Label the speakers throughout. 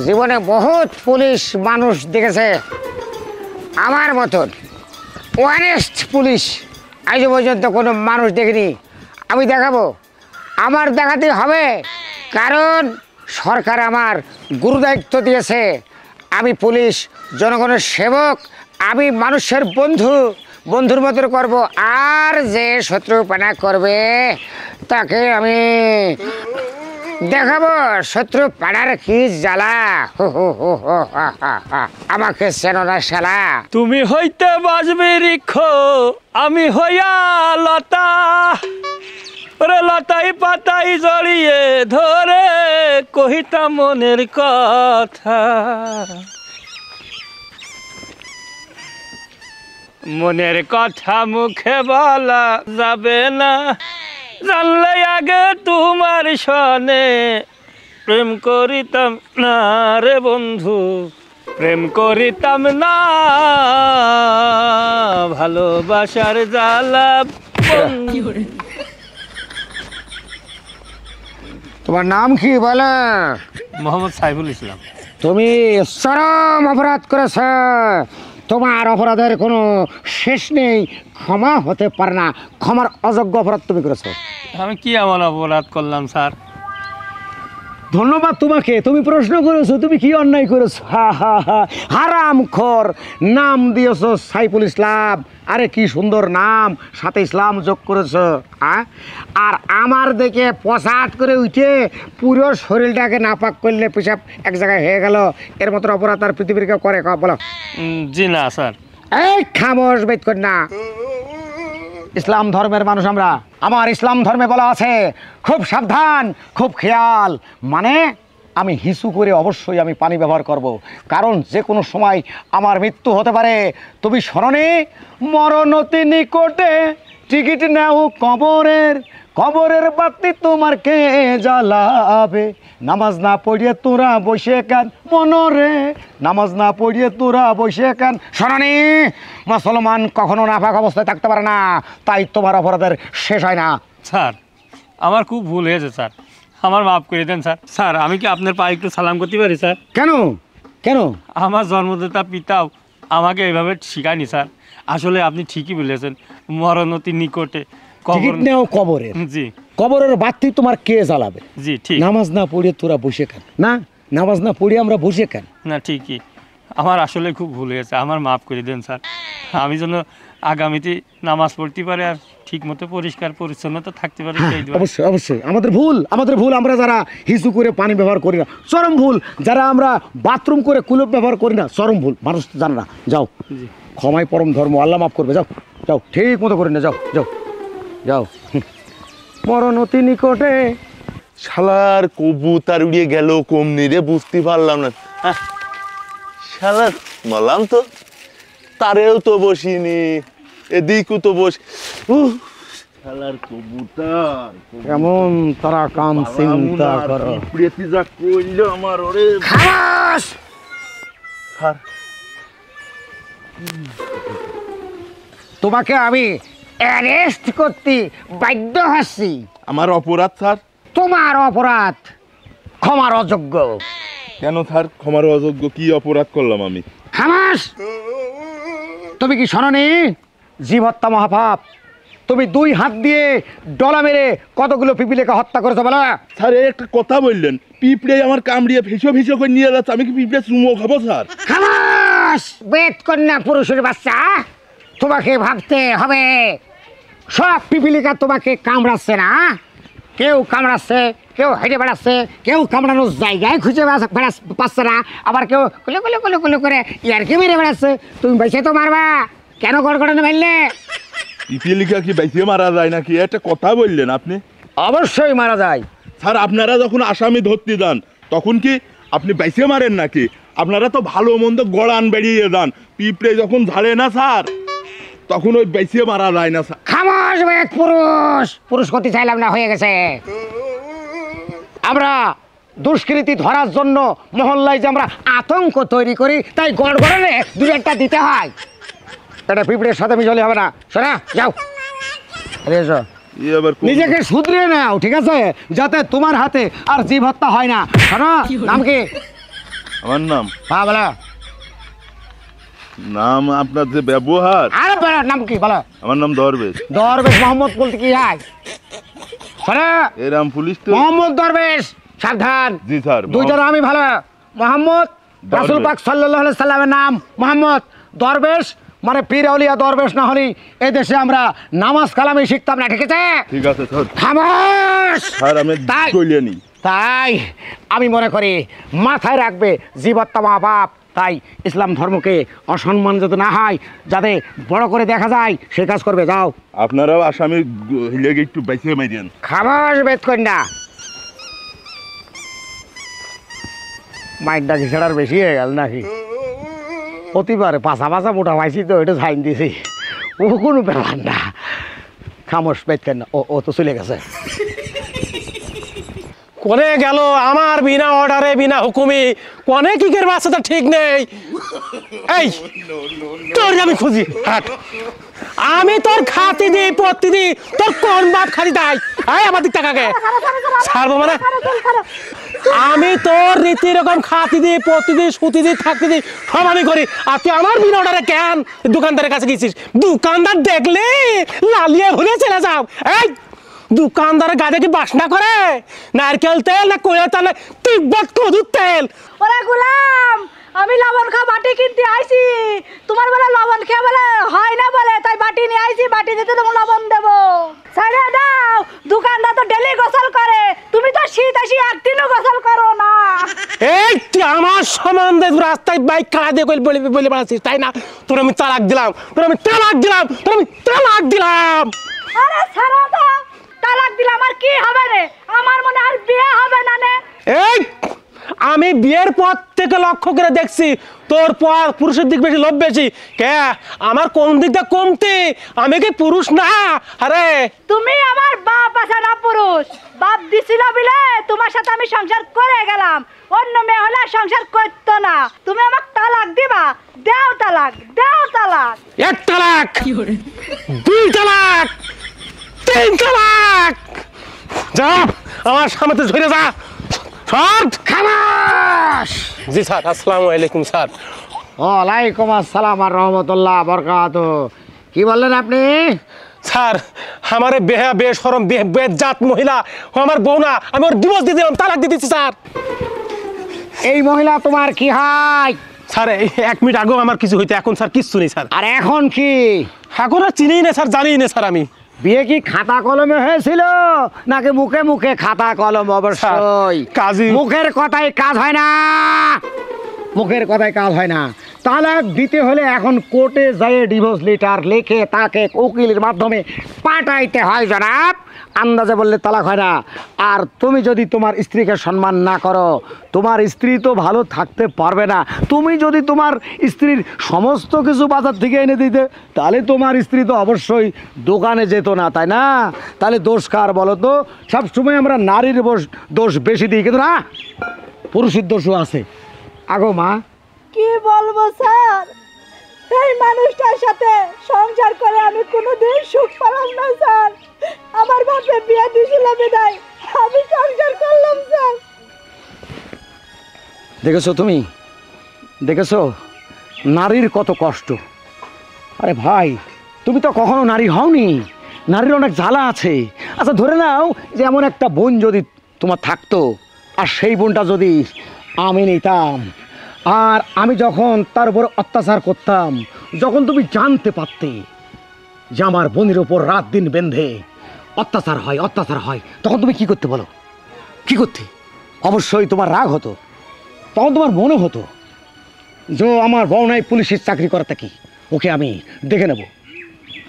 Speaker 1: জীবনে বহুত পুলিশ মানুষ দেখেছে, আমার মতন অনেস্ট পুলিশ আজ পর্যন্ত কোনো মানুষ দেখিনি। আমি দেখাবো, আমার দেখাতে হবে, কারণ সরকার আমার গুরুদায়িত্ব দিয়েছে। আমি পুলিশ, জনগণের সেবক, আমি মানুষের বন্ধু, বন্ধুর মতো করব। আর যে শত্রুপনা করবে তাকে আমি দেখাবো শত্রু পাড়ার কি জ্বালা। আমাকে চেনো না শালা?
Speaker 2: তুমি হইতে বাজবে রিক্ষ, আমি হইয়া লতা, ওরে লতাই পাতাই জড়িয়ে ধরে কহিতাম মনের কথা। মনের কথা মুখে বলা যাবে না, জানলে আগে তোমার সনে প্রেম করিতাম না রে বন্ধু, প্রেম করিতাম না, ভালোবাসার জ্বালা।
Speaker 1: তোমার নাম কি বলো?
Speaker 2: মোহাম্মদ সাইফুল ইসলাম।
Speaker 1: তুমি চরম অপরাধ করেছ, তোমার অপরাধের কোনো শেষ নেই, ক্ষমা হতে পারে না। ক্ষমার অযোগ্য অপরাধ তুমি করেছো।
Speaker 2: আমি কি এমন অপরাধ করলাম স্যার?
Speaker 1: ধন্যবাদ তোমাকে, তুমি প্রশ্ন করেছো তুমি কি অন্যায় করেছো। হারামখোর নাম দিয়েছো সাইফুল ইসলাম। আরে কি সুন্দর নাম, সাথে ইসলাম যোগ করেছো। আর আমার দেখে পসাদ করে উঠে পুরো শরীরটাকে নাপাক করলে পেশাব এক জায়গায় হয়ে গেল, এর মতো অপরাধ আর পৃথিবীর কেউ করে? বলো।
Speaker 2: জি না স্যার।
Speaker 1: এই খামোশ বেদ কর না। ইসলাম ধর্মের মানুষ আমরা, আমার ইসলাম ধর্মে বলা আছে খুব সাবধান, খুব খেয়াল। মানে আমি হিসু করে অবশ্যই আমি পানি ব্যবহার করব, কারণ যে কোনো সময় আমার মৃত্যু হতে পারে। তুমি স্মরণে মরণতি নিকটে টিকিট নাও কবরের, কবরের বাতি তোমার কে জ্বালাবে। নামাজ না পড়িয়ে তোরা বসে কেন মনরে, নামাজ না পড়িয়ে তোরা বসে কেন। স্মরণে মুসলমান কখনো নাপাক অবস্থায় থাকতে পারে না, তাই তোমার অপরাধের শেষ হয় না।
Speaker 2: স্যার আমার খুব ভুল হয়েছে স্যার, আমার মাফ করে দেন স্যার। স্যার আমি কি আপনার পায়ে একটু সালাম করতে পারি স্যার?
Speaker 1: কেন কেন?
Speaker 2: আমার জন্মদাতা পিতাও আমাকে এইভাবে শিখায়নি স্যার। আসলে আপনি ঠিকই বলেছেন, মরণতি নিকটে
Speaker 1: টিকিট নেও কবরের।
Speaker 2: জি।
Speaker 1: কবরের বাতি তোমার কে জ্বালাবে?
Speaker 2: জি ঠিক।
Speaker 1: নামাজ না পড়িয়ে তোরা বসে কেন? না, নামাজ না পড়িয়ে আমরা বসে কেন?
Speaker 2: না ঠিকই, আমার আসলে খুব ভুল হয়েছে, আমার মাফ করে দেন স্যার। আমি যেন আগামীতে নামাজ পড়তে পারে আর ঠিক মতো পরিষ্কার পরিচ্ছন্নতা থাকতে পারে।
Speaker 1: অবশ্যই অবশ্যই আমাদের ভুল আমরা যারা হিসু করে পানি ব্যবহার করি না, চরম ভুল। যারা আমরা বাথরুম করে কুলুপ ব্যবহার করি না, চরম ভুল। মানুষ তো জানে না। যাও, ক্ষমাই পরম ধর্ম, আল্লাহ মাফ করবে। যাও যাও, ঠিক মতো করে না, যাও যাও যাও। মরণতি নিকটে।
Speaker 3: শালার কবুতর উড়িয়ে গেল কমনি রে, বুঝতে পারলাম না। শালার বললাম তো, তারেও তো বসিনি, এদিকও তো বস। শালার কবুতর
Speaker 1: এমন তারা কাম চিন্তা করো।
Speaker 3: প্রিয়তি যা কইল আমার, ওরে
Speaker 1: খাস
Speaker 3: স্যার।
Speaker 1: তোমাকে আমি অ্যারেস্ট করতে বাধ্য হচ্ছি।
Speaker 3: আমার অপরাধ স্যার?
Speaker 1: তোমার অপরাধ ক্ষমার অযোগ্য।
Speaker 3: কেন স্যার ক্ষমার অযোগ্য? কি অপরাধ করলাম আমি?
Speaker 1: খামাস, তুমি কি শোনোনি জীব হত্যা মহাপাপ? তুমি 2 হাত দিয়ে ডলা মেরে কতগুলো পিপিলিকে হত্যা করেছো বলো?
Speaker 3: স্যার এই একটা কথা বললেন, পিঁপড়ে আমার কামড়িয়ে ফেসো ফেসো করে নিয়ে যাচ্ছে, আমি কি পিঁপড়ে চুমো খাবো স্যার?
Speaker 1: খামাস, বেদ কন্যা পুরুষের বাচ্চা, তোমাকে ভাবতে হবে সব পিপিলিকা তোমাকে কামড়াচ্ছে না। কেউ কামড়াচ্ছে, কেউ হেঁটে বেড়াচ্ছে, কেউ কামড়ানোর জায়গায় খুঁজে পাচ্ছে না, আবার কেউ কুলো কুলো কুলো কুলো করে ইয়ারকি মেরে বেড়াচ্ছে। তুমি বেঁচে তো মারবা, কেন গড়গড়ানো ফেললে?
Speaker 3: পিপিলিকা কি বাইসে মারা যায় নাকি? একটা কথা বললেন আপনি।
Speaker 1: অবশ্যই মারা যায়
Speaker 3: স্যার। আপনারা যখন আসামি ধরতে যান তখন কি আপনি বাইসে মারেন নাকি? আপনারা তো ভালো মন্দ গড়ান বেরিয়ে যান, পিঁপড়ে যখন ঝাড়ে না স্যার তখন ওই বাইসে মারা যায় না স্যার।
Speaker 1: খামাস এক পুরুষ করতে চাইলাম না, হয়ে গেছে। আমরা দুষ্কৃতি ধরার জন্য মহল্লায় যে আমরা আতঙ্ক তৈরি করি, তাই গড়গড়ে 2-1টা দিতে হয়। এটা পিঁপড়ের সাথে মিশলে হবে না। শোনা, যাও এসো, নিজেকে শুধরে নাও, ঠিক আছে, যাতে তোমার হাতে আর জীব হত্যা হয় না। শোনো, নাম কি?
Speaker 3: আমার নাম
Speaker 1: হ্যাঁ বলো।
Speaker 3: নাম আপনার যে ব্যবহার,
Speaker 1: আরে বলো নাম কি বলো।
Speaker 3: আমার নাম দরবেশ।
Speaker 1: দরবেশ মোহাম্মদ বলতে কি হয়? শোনো,
Speaker 3: এরাম পুলিশ তো।
Speaker 1: মোহাম্মদ দরবেশ, সাবধান।
Speaker 3: জি স্যার।
Speaker 1: দুইটার আমি ভালো। মোহাম্মদ রাসূল পাক সাল্লাল্লাহু আলাইহি সাল্লামের নাম মোহাম্মদ। দরবেশ মানে পীর আউলিয়া দরবেশ না হলে এই দেশে আমরা নামাজ কালামই শিখতাম না, ঠিক আছে?
Speaker 3: ঠিক আছে স্যার।
Speaker 1: খামোশ।
Speaker 3: স্যার আমি
Speaker 1: তাই
Speaker 3: কইলে নি।
Speaker 1: তাই আমি মনে করি মাথায় রাখবে জীবত্তা মা বাপ। তাই ইসলাম ধর্মকে অসম্মান যাতে না হয়, যাতে বড় করে দেখা যায়, সে কাজ করবে। যাও।
Speaker 3: আপনারাও আসামি লেগে একটু বাইসে মাইরেন।
Speaker 1: খামাস বেদ কন্যা মাইন্ডটা কি সেটার বেশি হয়ে গেল নাকি? প্রতিবারে পাশা পাশা মোটা পাইছি তো এটা সাইন দিয়েছি, ও কোনো ব্যাপার না। খামোশ বেদ কন্যা। ও তো চলে গেছে।
Speaker 4: কোনে গেল আমার বিনা অর্ডারে বিনা হুকুমি? কোনে কিকের বাচ্চাটা ঠিক নেই। এই তোর আমি খুঁজি হাট। আমি তোর খাতি দিই পত্তি দিই, তোর কোন বাপ খাতি দেয়? এই আমার দিক টাকাকে ছাড়বো মানে? আমি তোর রীতি রকম খাতি দিই পত্তি দিই সুতি দিই থাকতে দিই সব আমি করি, আর তুই আমার বিনা অর্ডারে কেন দোকানদারের কাছে গেছিস? দোকানদার দেখলে লালিয়ে ভুলে চলে যাও। এই দোকানদারের গাছে কি বাসনা করে? নারকেল তেল না কোয়া তেল না তিব্বত কদুর তেল?
Speaker 5: ওরে গোলাম, আমি লবণ খা বাটি কিনতে আইছি। তোমার বলে লবণ খেয়ে বলে হয় না বলে, তাই বাটি নিয়ে আইছি। বাটি দিতে তোমার লবণ দেবো। ছেড়ে দাও, দোকানদার তো ডেলি গোসল করে, তুমি তো শীত আসি একদিনও গোসল করো না।
Speaker 4: এই তুই আমার সম্বন্ধে রাস্তায় বাইক খাড়া দিয়ে বলে বলে বেড়াচ্ছিস তাই না? তোর আমি তালাক দিলাম, তোর আমি তালাক দিলাম, তোর আমি তালাক দিলাম।
Speaker 5: আরে ছাড়ো তো, তালাক দিলাম আর কি হবে রে? আমার মনে আর বিয়ে হবে না নে।
Speaker 4: এই আমি বিয়ের পর থেকে লক্ষ্য করে দেখছি তোর পর পুরুষের দিক বেশি লোভ বেশি। কে আমার কোন দিকটা কমতি? আমি কি পুরুষ না? আরে
Speaker 5: তুমি আমার বাপ আছে না পুরুষ? বাপ দিছিল বলে তোমার সাথে আমি সংসার করে গেলাম। অন্য মেয়ে হলে আর সংসার করতো না। তুমি আমাকে তালাক দিবা? দাও তালাক, দাও তালাক।
Speaker 4: এক তালাক, দুই তালাক, তিন তালাক। যা আমার সামনে ঝরে যা।
Speaker 1: খামাস।
Speaker 4: জি স্যার। আসসালামু আলাইকুম স্যার।
Speaker 1: ওয়ালাইকুম আসসালাম আর রহমতুল্লাহ বরকাত। কি বললেন আপনি?
Speaker 4: স্যার আমার বেহা বেশরম বেজাত মহিলা ও আমার বউ না, আমি ওর ডিভোর্স দিয়ে দিলাম, তালাক দিয়ে দিচ্ছি স্যার।
Speaker 1: এই মহিলা তোমার কি হয়?
Speaker 4: স্যার এই 1 মিনিট আগেও আমার কিছু হইতে, এখন স্যার কিচ্ছু নেই স্যার।
Speaker 1: আর এখন কি?
Speaker 4: এখন আর চিনিই না স্যার, জানিই না স্যার। আমি
Speaker 1: বিয়ে কি খাতা কলমে হয়েছিল নাকি মুখে মুখে? খাতা কলম অবশ্যই।
Speaker 4: কাজী
Speaker 1: মুখের কথায় কাজ হয় না, মুখের কথায় কাজ হয় না। তালাক দিতে হলে এখন কোর্টে যায় ডিভোর্স লেটার লিখে তাকে উকিলের মাধ্যমে পাঠাইতে হয় জনাব। আন্দাজে বললে তালাক হয় না। আর তুমি যদি তোমার স্ত্রীকে সম্মান না করো, তোমার স্ত্রী তো ভালো থাকতে পারবে না। তুমি যদি তোমার স্ত্রীর সমস্ত কিছু বাজার থেকে এনে দিতে, তাহলে তোমার স্ত্রী তো অবশ্যই দোকানে যেত না, তাই না? তাহলে দোষ কার বলো তো? সবসময় আমরা নারীর দোষ বেশি দিই, কিন্তু না, পুরুষের দোষও আছে। আগো মা,
Speaker 5: কি বলবো স্যার, এই মানুষটার সাথে সংসার করে আমি কোনোদিন সুখ পেলাম না স্যার। আমার বাপে বিয়ে দিয়েছিল বিদায় আমি সংসার করলাম স্যার।
Speaker 1: দেখেছো তুমি? দেখেছো নারীর কত কষ্ট? আরে ভাই, তুমি তো কখনো নারী হওনি। নারীর অনেক জ্বালা আছে। আচ্ছা ধরে নাও যে এমন একটা বোন যদি তোমার থাকতো, আর সেই বোনটা যদি আমি নিতাম, আর আমি যখন তার উপর অত্যাচার করতাম, যখন তুমি জানতে পারতে যে আমার বোনের ওপর রাত দিন বেঁধে অত্যাচার হয়, তখন তুমি কি করতে বলো? কি করতে? অবশ্যই তোমার রাগ হতো। তখন তোমার মনে হতো যে আমার বউ নাই পুলিশের চাকরি করাটা কি, ওকে আমি দেখে নেব,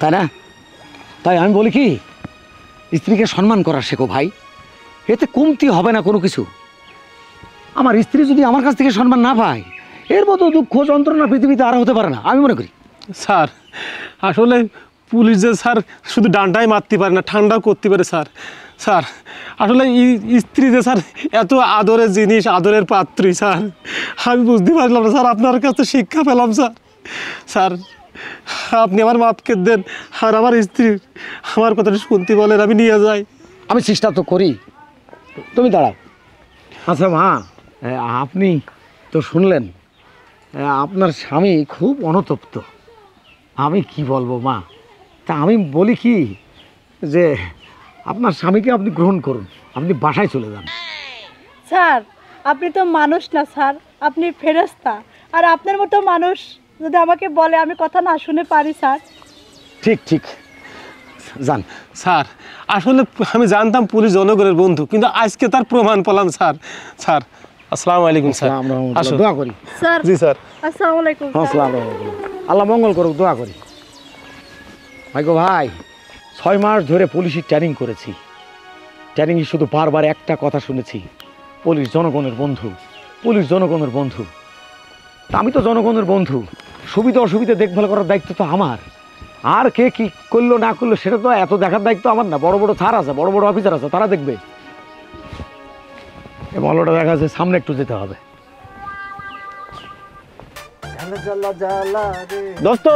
Speaker 1: তাই না? তাই আমি বলি কি, স্ত্রীকে সম্মান করা শেখো ভাই। এতে কমতি হবে না কোনো কিছু। আমার স্ত্রী যদি আমার কাছ থেকে সম্মান না পায়, এর মতো দুঃখ যন্ত্রণা পৃথিবীতে আর হতে পারে না, আমি মনে করি।
Speaker 4: স্যার আসলে পুলিশ যে স্যার শুধু ডান্ডায় মারতে পারে না, ঠান্ডাও করতে পারে স্যার। স্যার আসলে স্ত্রী যে স্যার এত আদরের জিনিস, আদরের পাত্রী স্যার, আমি বুঝতে পারলাম না স্যার। আপনার কাছে শিক্ষা পেলাম স্যার। স্যার আপনি আমার মাপকে দেন, আর আমার স্ত্রী আমার কথাটা শুনতে বলেন, আমি নিয়ে যাই।
Speaker 1: আমি চেষ্টা তো করি। তুমি দাঁড়াও। আচ্ছা মা, আপনি তো শুনলেন আপনার স্বামী খুব অনুতপ্ত। আমি কি বলবো মা, তা আমি বলি কি যে আপনার স্বামীকে আপনি গ্রহণ করুন, আপনি বাসায় চলে যান।
Speaker 5: স্যার আপনি তো মানুষ না স্যার, আপনি ফেরেশতা। আর আপনার মতো মানুষ যদি আমাকে বলে আমি কথা না শুনে পারি স্যার।
Speaker 1: ঠিক ঠিক, যান।
Speaker 4: স্যার আসলে আমি জানতাম পুলিশ জনগণের বন্ধু, কিন্তু আজকে তার প্রমাণ পেলাম স্যার। স্যার আসসালামু আলাইকুম স্যার।
Speaker 1: আসসালামু আলাইকুম,
Speaker 4: আসুন।
Speaker 1: দোয়া করি।
Speaker 5: স্যার
Speaker 4: জি স্যার।
Speaker 5: আসসালামু আলাইকুম স্যার।
Speaker 1: আসসালামু আলাইকুম, আল্লাহ মঙ্গল করুক, দোয়া করি। ভাই গো ভাই, 6 মাস ধরে পুলিশের ট্রেনিং করেছি। ট্রেনিংয়ে শুধু বারবার একটা কথা শুনেছি, পুলিশ জনগণের বন্ধু, পুলিশ জনগণের বন্ধু। তা আমি তো জনগণের বন্ধু, সুবিধা অসুবিধা দেখভাল করার দায়িত্ব তো আমার। আর কে কি করলো না করলো সেটা তো এত দেখার দায়িত্ব আমার না। বড় বড় স্যার আছে, বড় বড় অফিসার আছে, তারা দেখবে। এই মলটা দেখা যাচ্ছে, সামনে একটু যেতে হবে।
Speaker 6: দোস্ত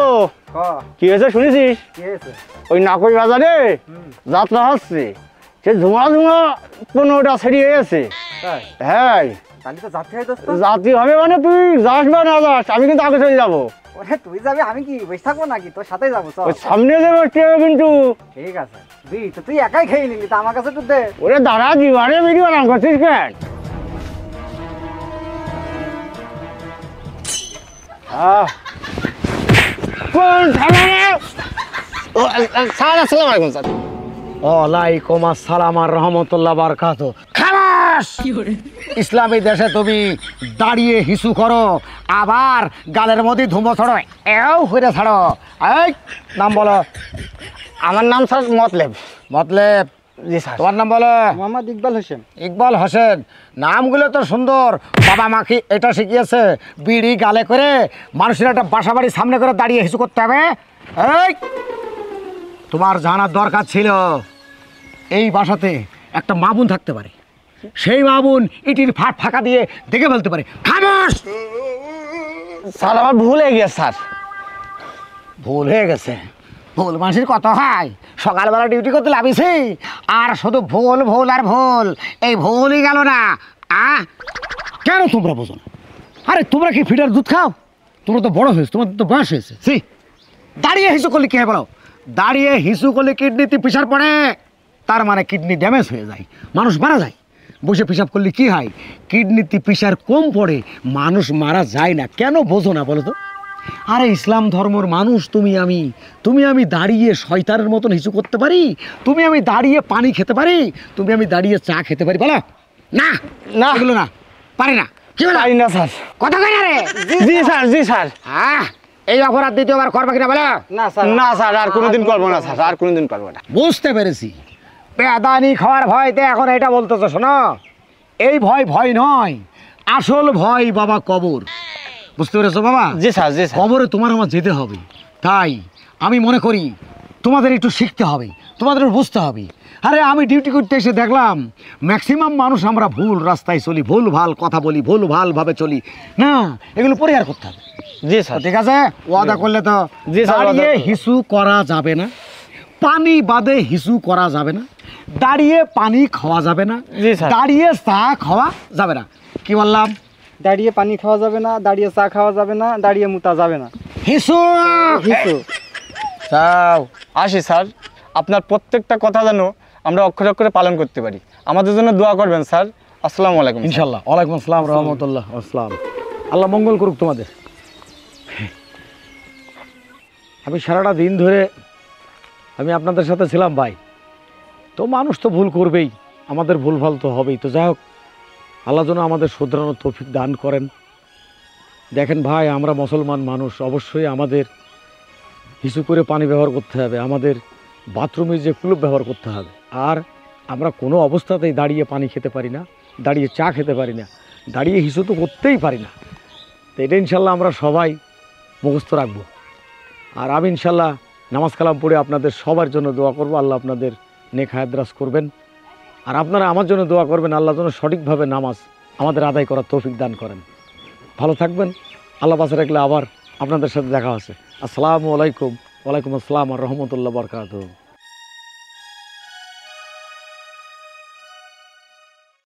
Speaker 6: কি হয়েছে শুনেছিস? ওই নাকই বাজারে যাত্রা হচ্ছে, সে ধোঁয়া ধোঁয়া 15টা ছেড়িয়ে গেছে। হ্যাঁ যাত্রী হবে মানে তুই যাস বা না যাস, আমি কিন্তু আগে চলে যাবো।
Speaker 7: তুই যাবি, আমি কি বসে থাকবো নাকি? তোর সাথেই যাবো।
Speaker 6: ওই সামনে যে বসতে হবে কিন্তু।
Speaker 7: ঠিক আছে, তুই একাই খেয়ে নিলি, তা আমার কাছে একটু দে।
Speaker 6: ওরে দাঁড়া, দিবারে ভিডিও নাম করছিস কেন? কোন থানা? স্যার আসসালামু আলাইকুম স্যার।
Speaker 1: ওয়ালাইকুম আসসালাম আর রহমতুল্লাহ বারাকাতু। খালাস! ইসলামী দেশে তুমি দাঁড়িয়ে হিসু করো, আবার গালের মধ্যে ধুমো ছড়ো, এও হইরে ছাড়ো। এই নাম বলো।
Speaker 6: আমার নাম স্যার মতলেব।
Speaker 1: মতলেব?
Speaker 6: জি স্যার।
Speaker 1: তোমার নাম বলো।
Speaker 7: মোহাম্মদ ইকবাল হোসেন।
Speaker 1: ইকবাল হোসেন। নামগুলো তো সুন্দর। বাবা মাকে এটা শিখিয়েছে, বিড়ি গালে করে মানুষের একটা বাসা বাড়ির সামনে করে দাঁড়িয়ে হিসু করতে হবে। এই তোমার জানার দরকার ছিল এই বাসাতে একটা মাবুন থাকতে পারে, সেই মাবুন ইটির ফাঁকা দিয়ে দেখে ফেলতে পারে। খামোশ!
Speaker 6: স্যার আমার ভুল হয়ে গেছে স্যার।
Speaker 1: ভুল হয়ে গেছে? ভুল মানুষের কত হয়, সকালবেলা ডিউটি করতে লাভিছি আর শুধু ভুল ভুল আর ভুল। এই ভুলই গেল না। কেন তোমরা বোঝো না? আরে তোমরা কি ফিটার দুধ খাও? তোমরা তো বড় হয়েছে, তোমাদের তো বয়স হয়েছে। দাঁড়িয়ে হিসু করলে কে বলো? দাঁড়িয়ে হিসু করলে কিডনিতে প্রেশার পড়ে, তার মানে কিডনি ড্যামেজ হয়ে যায়, মানুষ মারা যায়। বসে পেশাব করলে কি হয়? কিডনিতে প্রেশার কম পড়ে, মানুষ মারা যায় না। কেন বোঝো না বলো তো? আরে ইসলাম ধর্মের মানুষ তুমি আমি দাঁড়িয়ে শয়তানের মতন হিসু করতে পারি? তুমি আমি দাঁড়িয়ে পানি খেতে পারি? তুমি আমি দাঁড়িয়ে চা খেতে পারি? বলো না। না এগুলো না, পারি না। কি বলো?
Speaker 6: পারি না স্যার।
Speaker 1: কথা কই না রে?
Speaker 6: জি স্যার, জি স্যার।
Speaker 1: এই অপরাধ দ্বিতীয়বার করবে কিনা বলো?
Speaker 7: না স্যার,
Speaker 6: না স্যার, আর কোনোদিন করবো না স্যার, আর কোনোদিন করবো না।
Speaker 1: বুঝতে পেরেছি, পেদানি খাওয়ার ভয়তে এখন এটা বলতেছো। শোনো, এই ভয় ভয় নয়, আসল ভয় বাবা কবর। বুঝতে পেরেছো বাবা?
Speaker 6: জি স্যার, জি স্যার।
Speaker 1: কবরে তোমার আমার যেতে হবে। তাই আমি মনে করি তোমাদের একটু শিখতে হবে, তোমাদের বুঝতে হবে। আরে আমি ডিউটি করতে এসে দেখলাম ম্যাক্সিমাম মানুষ আমরা ভুল রাস্তায় চলি, ভুল ভাল কথা বলি, ভুল ভাল ভাবে চলি না। এগুলো পরিহার করতে হবে।
Speaker 6: জি স্যার।
Speaker 1: ঠিক আছে, ওয়াদা করলে তো?
Speaker 6: জি স্যার।
Speaker 1: দাঁড়িয়ে হিসু করা যাবে না, পানি বাদে হিসু করা যাবে না, দাঁড়িয়ে পানি খাওয়া যাবে না,
Speaker 6: জি স্যার।
Speaker 1: দাঁড়িয়ে চা খাওয়া যাবে না। কি বললাম?
Speaker 7: দাঁড়িয়ে পানি খাওয়া যাবে না, দাঁড়িয়ে চা খাওয়া যাবে না, দাঁড়িয়ে মুতা যাবে না।
Speaker 1: হিসু
Speaker 7: হিসু।
Speaker 6: স্যার আসি স্যার, আপনার প্রত্যেকটা কথা যেন আমরা অক্ষরে অক্ষরে পালন করতে পারি। আমাদের জন্য দোয়া করবেন স্যার। আসসালামু আলাইকুম।
Speaker 1: ইনশাল্লাহ। ওয়ালাইকুম আসসালাম রহমতুল্লাহ। আসসালাম। আল্লাহ মঙ্গল করুক তোমাদের। আমি সারাটা দিন ধরে আমি আপনাদের সাথে ছিলাম ভাই, তো মানুষ তো ভুল করবেই, আমাদের ভুল ভাল তো হবেই। তো যাই হোক, আল্লাহ যেন আমাদের শুধরানোর তৌফিক দান করেন। দেখেন ভাই, আমরা মুসলমান মানুষ, অবশ্যই আমাদের হিসু করে পানি ব্যবহার করতে হবে, আমাদের বাথরুমে যে কুলুপ ব্যবহার করতে হবে। আর আমরা কোনো অবস্থাতেই দাঁড়িয়ে পানি খেতে পারি না, দাঁড়িয়ে চা খেতে পারি না, দাঁড়িয়ে হিসু তো করতেই পারি না। তো এটা ইনশাল্লাহ আমরা সবাই মুখস্থ রাখবো। আর আমি ইনশাল্লাহ নামাজ কালাম পড়ে আপনাদের সবার জন্য দোয়া করব, আল্লাহ আপনাদের নেক হায়াতরাজ করবেন। আর আপনারা আমার জন্য দোয়া করবেন, আল্লাহ যেন সঠিকভাবে নামাজ আমাদের আদায় করার তৌফিক দান করেন। ভালো থাকবেন, আল্লাহ পাশে রাখলে আবার আপনাদের সাথে দেখা হচ্ছে। আসসালামু আলাইকুম। ওয়ালাইকুম আসসালাম আর রহমতুল্লাহ বারকাতুহু।